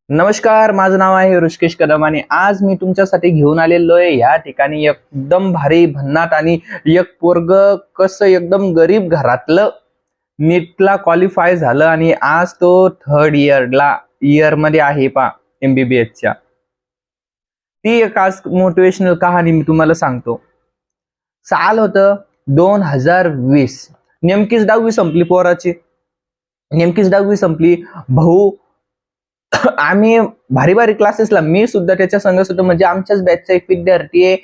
नमस्कार, माझं नाव आहे ऋषिकेश कदम आणि आज मी तुमच्यासाठी घेऊन आलेलो आहे या ठिकाणी एकदम भारी भन्नाट आणि एक पोरग कसं एकदम गरीब घरातलं नीटला क्वालिफाय झालं आणि आज तो थर्ड इयर मध्ये आहे पा MBBSच्या. ती एक आज मोटिवेशनल कहाणी मी तुम्हाला सांगतो. साल होतं 2020. नेमकीच 10वी संपली पोराची. नेमकीच 10वी संपली. भाऊ आम्ही भारी भारी क्लासेसला मी सुद्धा त्याच्या संघ होतो. म्हणजे आमच्याच बॅचचा एक विद्यार्थी आहे.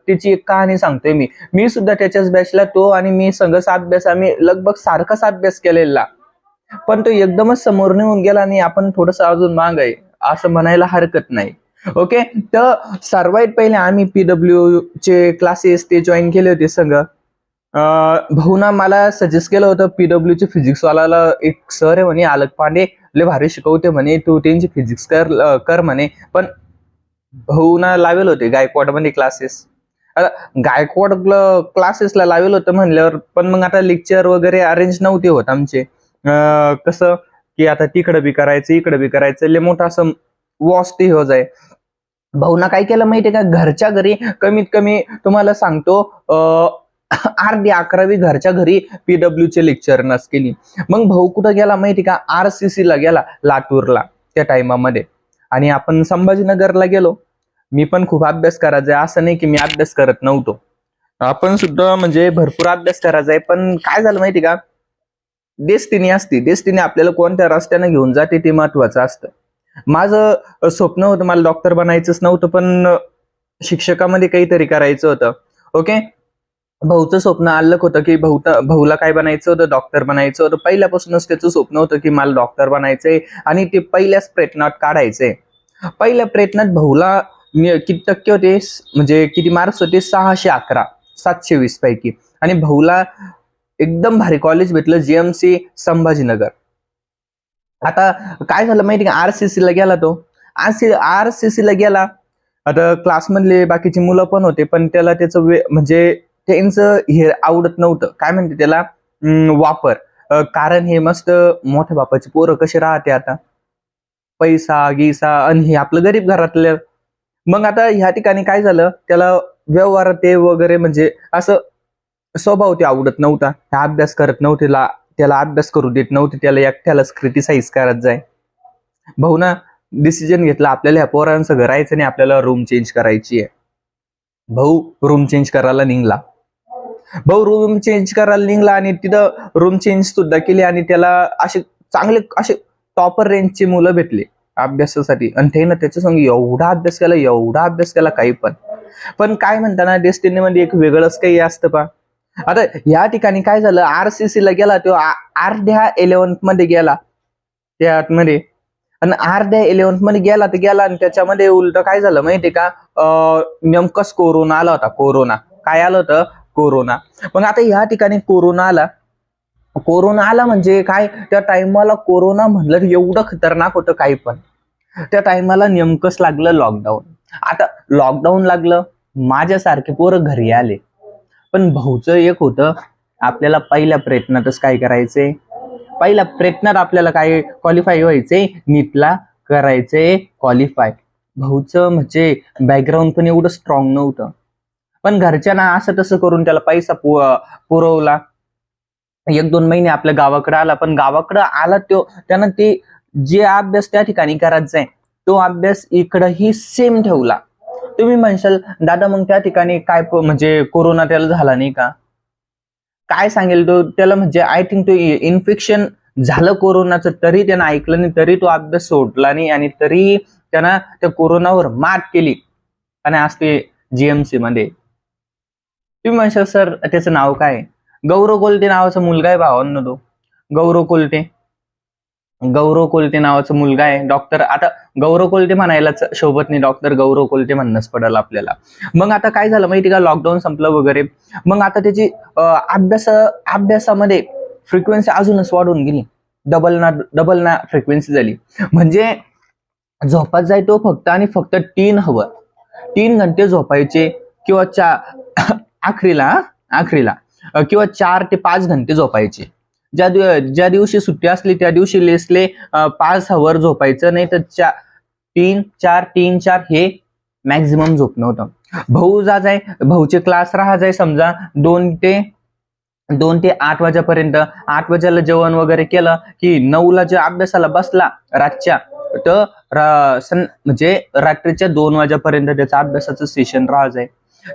त्याची एक कहाणी सांगतोय मी. मी सुद्धा त्याच्याच बॅचला, तो आणि मी संघच अभ्यास, आम्ही लगभग सारखाच अभ्यास केलेला. पण तो एकदमच समोर निघून गेला आणि आपण थोडस अजून माग आहे असं म्हणायला हरकत नाही. ओके, तर सर्वात पहिले आम्ही PW चे क्लासेस ते जॉईन केले होते संघ. भाऊना मला सजेस्ट केलं होतं, PW चे फिजिक्स वाला एक सर आहे म्हणे, आलक पांडे, लय भारी शिकवते म्हणे, तू त्यांची फिजिक्स कर म्हणे. पण भाऊना लावेल होते गायकवाड मध्ये क्लासेस. आता गायकवाड क्लासेसला लावेल होतं म्हणल्यावर, पण मग आता लेक्चर वगैरे अरेंज नव्हते होत आमचे. कसं की आता तिकडं बी करायचं इकडं बी करायचं, लय मोठा असं वॉस ते हो जाय. भाऊना काय केलं माहितीये का, घरच्या घरी कमीत कमी तुम्हाला सांगतो 8वी-11वी घरच्या घरी PW चे लेक्चर नस केली. मग भाऊ कुठं गेला माहिती का, RCC ला गेला, लातूरला त्या टाइमामध्ये. आणि आपण संभाजीनगरला गेलो. मी पण खूप अभ्यास करायचा, असं नाही की मी अभ्यास करत नव्हतो. आपण सुद्धा म्हणजे भरपूर अभ्यास करायचा आहे. पण काय झालं माहिती का, डेस्टिनी असते. डेस्टिनी आपल्याला कोणत्या रस्त्याने घेऊन जाते ते महत्वाचं असतं. माझं स्वप्न होतं, मला डॉक्टर बनायचंच नव्हतं, पण शिक्षकामध्ये काहीतरी करायचं होतं. ओके, भाऊचं स्वप्न अलग होतं की भाऊला काय बनायचं होतं, डॉक्टर बनायचं होतं. पहिल्यापासूनच त्याचं स्वप्न होतं की मला डॉक्टर बनायचंय आणि ते पहिल्याच प्रयत्नात काढायचंय. पहिल्या प्रयत्नात भाऊला किती टक्के होते, म्हणजे किती मार्क्स होते, 611, 720 पैकी. आणि भाऊला एकदम भारी कॉलेज भेटलं, GMC संभाजीनगर. आता काय झालं माहिती का, RCC ला गेला तो. RCC ला गेला. आता क्लासमधले बाकीची मुलं पण होते, पण त्याला त्याचं म्हणजे त्यांचं हे आवडत नव्हतं. काय म्हणते त्याला, वापर. कारण हे मस्त मोठ्या बापाची पोरं कशी राहते आता, पैसा गिसा आणि हे आपलं गरीब घरातलं. मग आता ह्या ठिकाणी काय झालं, त्याला व्यवहार ते वगैरे म्हणजे असं स्वभाव ते आवडत नव्हता. अभ्यास करत नव्हते, त्याला अभ्यास करू देत नव्हते, त्याला एकट्यालाच क्रिटिसाइज करत जाय. भाऊ ना डिसिजन घेतला, आपल्याला ह्या पोरांचं घरायचं नाही, आपल्याला रूम चेंज करायची आहे. भाऊ रूम चेंज करायला निघला. आणि तिथं रूम चेंज सुद्धा केली आणि त्याला असे चांगले असे टॉपर रेंजचे मुलं भेटले अभ्यासासाठी. आणि ते ना त्याच्या संग एवढा अभ्यास केला काही पण. पण काय म्हणताना डेस्टिनी मध्ये एक वेगळंच काही असतं पा. आता या ठिकाणी काय झालं, RCC ला गेला तो, अर्ध्या 11th मध्ये गेला त्यामध्ये. आणि अर्ध्या 11th मध्ये गेला आणि त्याच्यामध्ये उलट काय झालं माहितीये का, नेमकंच कोरोना आला होता. काय आलं होतं, कोरोना. मग आता या ठिकाणी कोरोना आला म्हणजे काय, त्या टाइमाला कोरोना म्हणलं एवढं खतरनाक होतं काही पण. त्या टाइमाला नेमकंच लागलं लॉकडाऊन. आता लॉकडाऊन लागलं, माझ्यासारखे पोरं घरी आले. पण भाऊचं एक होतं, आपल्याला पहिल्या प्रयत्नातच काय करायचंय, पहिल्या प्रयत्नात आपल्याला काय क्वालिफाय व्हायचंय, नीटला करायचंय क्वालिफाय. भाऊचं म्हणजे बॅकग्राऊंड पण एवढं स्ट्रॉंग नव्हतं. पण घरच्यांना असं तसं करून त्याला पैसा पुरवला. 1-2 महिने आपल्या गावाकडे आला. पण गावाकडे आला त्यानं ते जे अभ्यास त्या ठिकाणी करायचा आहे, तो अभ्यास इकडंही सेम ठेवला. तुम्ही म्हणशाल दादा मग त्या ठिकाणी काय म्हणजे कोरोना त्याला झाला नाही का, काय सांगेल तो त्याला, म्हणजे आय थिंक तो इन्फेक्शन झालं कोरोनाचं, तरी त्यानं ऐकलं नाही, तरी तो अभ्यास सोडला नाही आणि तरी त्यानं त्या कोरोनावर मात केली आणि आज ते GMC मध्ये. तुम्ही म्हणशाल सर त्याचं नाव काय, गौरव कोलते नावाचा मुलगा आहे भावांनो तो. गौरव कोलते नावाचा मुलगा आहे. डॉक्टर, आता गौरव कोलते म्हणायलाच शोभत नाही, डॉक्टर गौरव कोलते म्हणणंच पडेल आपल्याला. मग आता काय झालं माहिती का, लॉकडाऊन संपलं वगैरे. मग आता त्याची अभ्यासामध्ये फ्रिक्वेन्सी अजूनच वाढून गेली. डबल ना फ्रिक्वेन्सी झाली. म्हणजे झोपात जाय तो फक्त आणि फक्त 3 घंटे झोपायचे, किंवा आखरीला किंवा 4 ते 5 घंटे झोपायचे. ज्या दिवशी सुट्टी असली त्या दिवशी लेसले 5 आवर झोपायचं, नाही तर 3-4 हे मॅक्झिमम झोपणं होतं. भाऊ जाय, भाऊचे क्लास राहायचे समजा 2 ते 8 वाजेपर्यंत. 8 वाजेला जेवण वगैरे केलं की 9ला जे अभ्यासाला बसला रातच्या, तर म्हणजे रात्रीच्या 2 वाजेपर्यंत त्याचं अभ्यासाचं सेशन राहायचंय.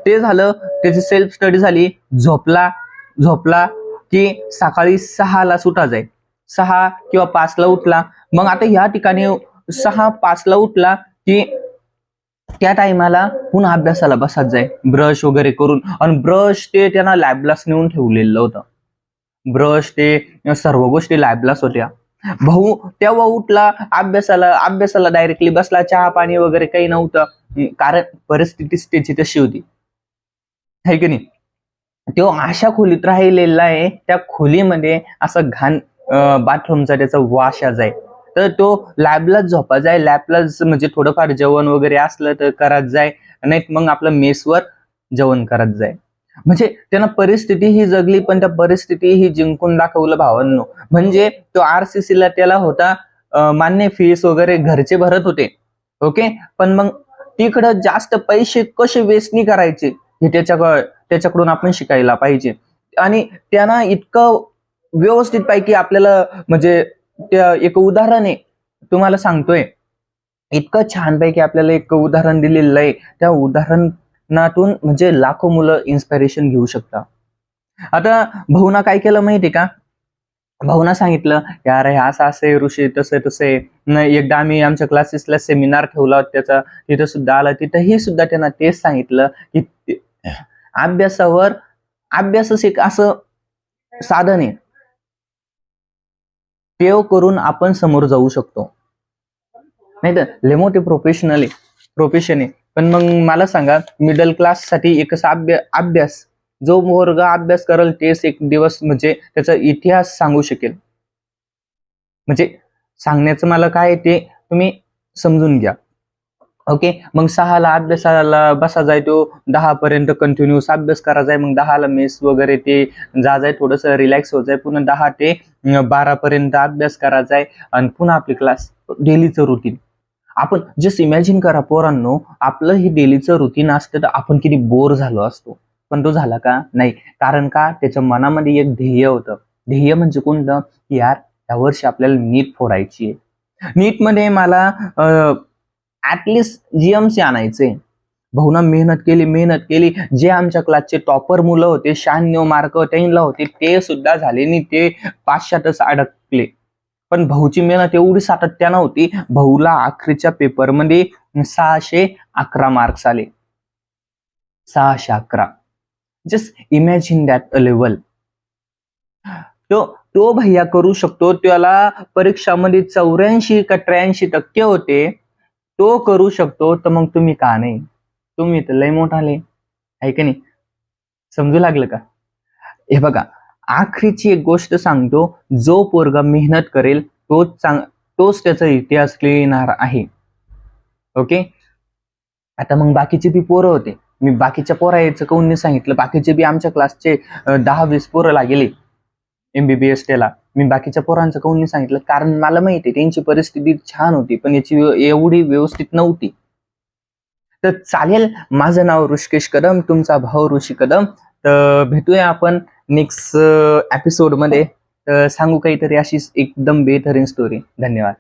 ते झालं, त्याची सेल्फ स्टडी झाली, झोपला की सकाळी 6ला सुटायचंय. 6 किंवा 5ला उठला. मग आता ह्या ठिकाणी 6-5ला उठला की त्या टायमाला पुन्हा अभ्यासाला बसत जाय ब्रश वगैरे करून. आणि ब्रश ते त्यांना लॅबलाच नेऊन ठेवलेलं होतं. ब्रश ते सर्व गोष्टी लॅबलाच होत्या. भाऊ तेव्हा उठला, अभ्यासाला डायरेक्टली बसला. चहा पाणी वगैरे काही नव्हतं, कारण परिस्थितीच त्याची तशी होती, है की नाही. तो अशा खोलीत राहिलेला आहे, त्या खोलीमध्ये असं घाण बाथरूमचा त्याचा वास यायचा. तर तो लॅबलाच झोपा जाय, लॅबलाच म्हणजे थोडंफार जेवण वगैरे असलं तर करत जाय, नाही मग आपलं मेसवर जेवण करत जाय. म्हणजे त्यानं परिस्थिती ही जगली, पण त्या परिस्थिती ही जिंकून दाखवलं भावांनो. म्हणजे तो RCC ला त्याला होता मान्य, फीस वगैरे घरचे भरत होते, ओके. पण मग तिकडं जास्त पैसे कसे वेस्ट नाही करायचे हे त्याच्याकडून आपण शिकायला पाहिजे. आणि त्यांना इतकं व्यवस्थित पैकी आपल्याला, म्हणजे त्या एक उदाहरण आहे तुम्हाला सांगतोय, इतकं छानपैकी आपल्याला एक उदाहरण दिलेलं आहे. त्या उदाहरणातून म्हणजे लाखो मुलं इन्स्पिरेशन घेऊ शकतात. आता भाऊना काय केलं माहितीये का, भाऊना सांगितलं यार हे असं आहे ऋषी, तसं आहे. एकदा आम्ही आमच्या क्लासेसला सेमिनार ठेवला होता त्याचा, तिथं सुद्धा आला. तिथंही सुद्धा त्यांना तेच सांगितलं की अभ्यासच एक असं साधन आहे, ते करून आपण समोर जाऊ शकतो. नाही तर लय मोठे प्रोफेशन आहे. पण मग मला सांगा, मिडल क्लास साठी एक असा अभ्यास, जो वर्ग अभ्यास करेल तेच एक दिवस म्हणजे त्याचा इतिहास सांगू शकेल. म्हणजे सांगण्याचं मला काय ते तुम्ही समजून घ्या, ओके. मग 6ला अभ्यासाला बसा जाय, तो 10 पर्यंत कंटिन्युअस अभ्यास करा जाय. मग 10ला मेस वगैरे ते जाय, थोडस रिलॅक्स होत जाय. पुन्हा 10 ते 12 पर्यंत अभ्यास करा जाय. आणि पुन्हा आपली क्लास, डेलीचं रुटीन. आपण जस्ट इमॅजिन करा पोरांनो, आपलं हे डेलीचं रुटीन असतं तर आपण किती बोर झालो असतो. पण तो झाला का? नाही. कारण का, त्याच्या मनामध्ये एक ध्येय होतं. ध्येय म्हणजे कोणतं, की यार या वर्षी आपल्याला नीट फोडायची आहे. नीट मध्ये मला ऍटलिस्ट GMC आणायचे. भाऊना मेहनत केली. जे आमच्या क्लासचे टॉपर मुलं होते, 96 मार्क त्यांना होते, ते सुद्धा झाले नाही, ते 500तच अडकले. पण भाऊची मेहनत एवढी सातत्यानं होती, भाऊला अखेरच्या पेपरमध्ये 611 मार्क्स आले. 611. Just imagine that a level. तो भैया करू शकतो. त्याला परीक्षामध्ये 84 का 83% होते. तो करू शकतो, तर मग तुम्ही का नाही? तुम्ही तर लय मोठाले, आहे की नाही? समजू लागलं का? हे बघा, आखरीची एक गोष्ट सांगतो, जो पोरगा मेहनत करेल तोच त्याचा इतिहास लिहिणार आहे, ओके. आता मग बाकीचे बी पोरं होते, मी बाकीच्या पोराचं काऊन नाही सांगितलं. बाकीचे बी आमच्या क्लासचे 10-20 पोरं लागेले MBBS त्याला. मी बाकीच्या पोरांचं काऊन नाही सांगितलं, कारण मला माहिती आहे त्यांची परिस्थिती छान होती, पण याची एवढी व्यवस्थित नव्हती. तर चालेल, माझं नाव ऋषिकेश कदम, तुमचा भाऊ ऋषी कदम. तर भेटूया आपण नेक्स्ट एपिसोड मध्ये. सांगू काहीतरी अशीच एकदम बेहतरीन स्टोरी. धन्यवाद.